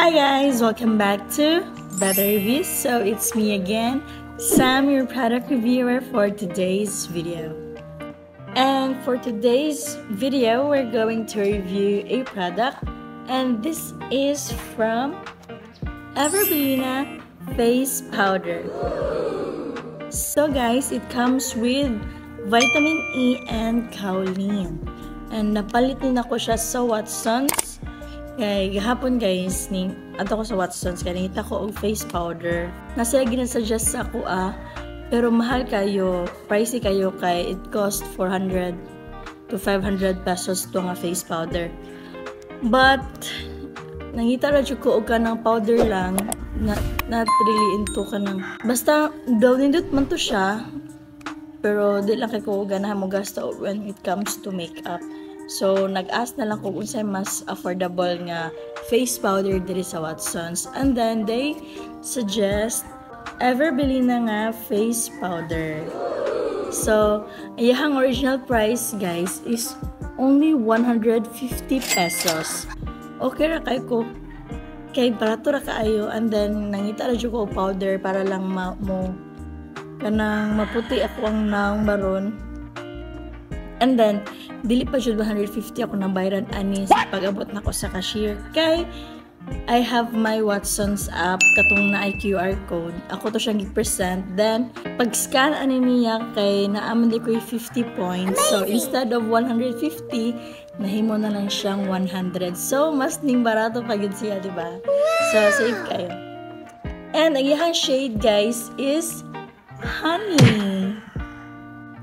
Hi guys, welcome back to Better Reviews. So it's me again, Sam, your product reviewer for today's video. And for today's video, we're going to review a product, and this is from Everbelina Face Powder. So guys, it comes with vitamin E and kaolin. And napalit din ako siya sa Watsons. Kaya gahapon guys, ato ko sa Watsons, kaya nakita ko og face powder. Nasa ginasuggest sa ako pero mahal kayo, pricey kayo kay it cost 400 to 500 pesos to nga face powder. But nakita ra jud ko og kanang powder lang, not really into kanang basta daw nindot man to siya, pero di lang kay ko ganahan mo gasto when it comes to makeup. So, nag-ask na lang kung unsay mas affordable nga face powder diri sa Watsons. And then, they suggest Everbelina nga face powder. So, iyang original price, guys, is only 150 pesos. Okay ra kay ko. Kay barato ra kaayo. And then, nangita ra jud ko powder para lang kanang maputi ako ang naong baron. And then, dili pa jud 150 ako nang bayaran ani sa pag-abot nako sa cashier. Kay I have my Watsons app katong na QR code. Ako to siyang gi-present. Then pag-scan ani niya kay naaman di ko 50 points. So instead of 150, nahimo na lang siyang 100. So mas ning barato pa gid siya, di ba? So save kayo. And ang iyang shade guys is honey.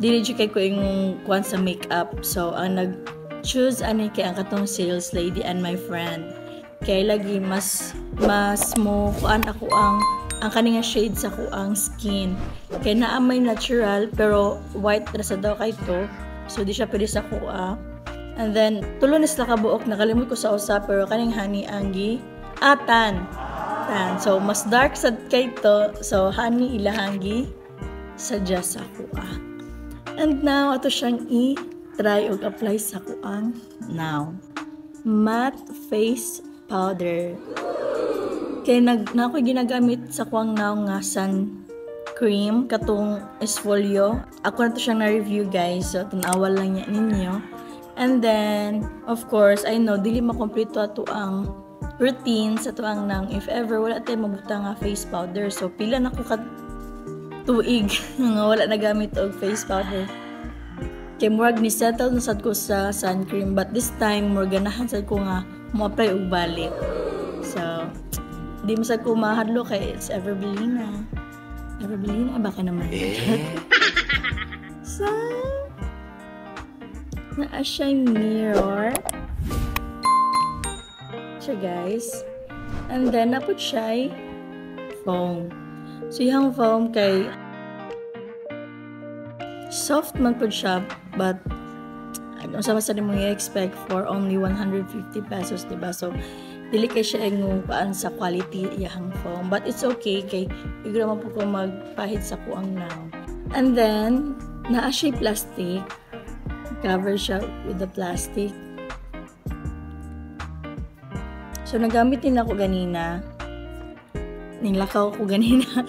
Dili jud kay ko yung kuan sa makeup. So ang nag-choose ani kay ang katong sales lady and my friend. Kay lagi mas mo kuan ako ang kaninga shade sa ko ang skin. Kay naa may natural pero white ra sa daw kay to. So di siya pwede sa kuha. And then tulo na sila kabuok, nakalimot ko sa usa pero kaning honey ang tan. So mas dark sad kay to. So honey ilahangi suggest sa kuha. And now, ato siyang i-try o apply sa kuang now. Matte face powder. Kaya na ako ginagamit sa kuang now nga sun cream, katong Esfolio. Ako na to siyang na-review guys, so tunawal lang niya ninyo. And then, of course, I know, dili makompleto ato ang routine sa tuang nang if ever wala tayo mabuta nga face powder. So, pila na ko tuig nga wala nagamit og face powder. Kay murag ni settle na sad ko sa sun cream, but this time murag ganahan sad ko nga mo apply og balik. So di mo sad ko mahadlo kay it's Everbelina baka naman. So naa siya mirror siya guys, and then naput siya foam. So, yung foam kay soft man po siya, but ano sa mas mo i-expect for only 150 pesos, diba? So, dili kay siya yung paan sa quality yung foam. But it's okay, kay igro man po ko magpahid sa kuang now. And then, naa siya plastic. Cover siya with the plastic. So, nagamit din ako ganina. Nilakaw ko ganina.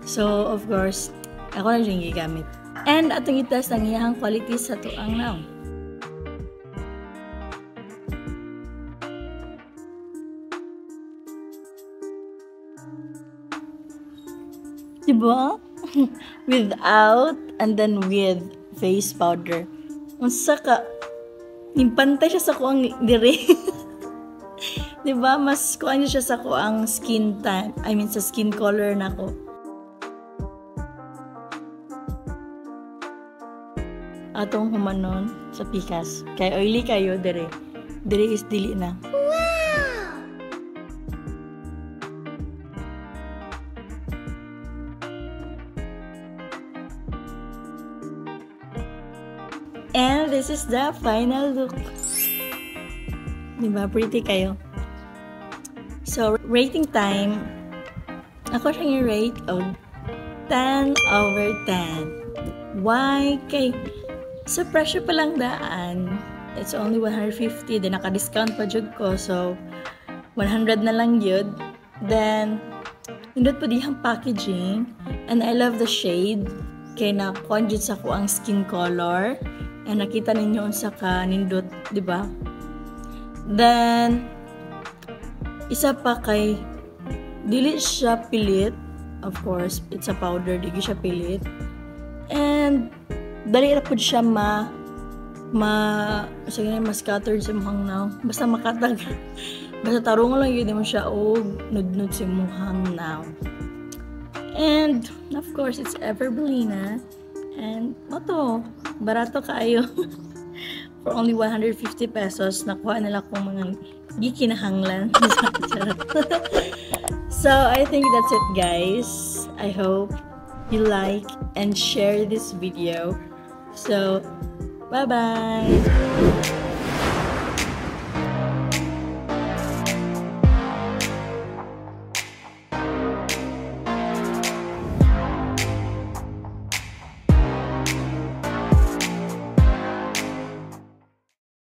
So, of course, ako na diyang gigamit. And atong itas ang iyahang quality sa tuang now. Diba? Without and then with face powder. Unsa ka, nimpantay siya sa kuang dire. Diba? Mas kuan siya sa kuang skin type. I mean, sa skin color na ko. Atong humanon sa pikas. Kay oily kayo, dire. Dire is dili na. Wow! And this is the final look. Diba? Pretty kayo. So, rating time, ako siyang i-rate of 10 over 10. Why? Kay sa presyo pa lang daan, it's only 150, then naka-discount pa jud ko. So, 100 na lang yun. Then, nindot po dihang packaging. And I love the shade. Kaya na-conjute sa ko ang skin color. And nakita ninyo unsa ka nindot, di ba? Then, isa pa kay, dili siya pilit. Of course, it's a powder, di siya pilit. And, dali na po siya ma-scattered sa muhang now. Basta makatag. Basta tarong lang yun mo siya o nud-nud sa muhang now. And, of course, it's Everbelina. And, ito, barato kayo. For only 150 pesos, nakuha nila kong mga gikinahanglan. So, I think that's it, guys. I hope you like and share this video. So, bye-bye!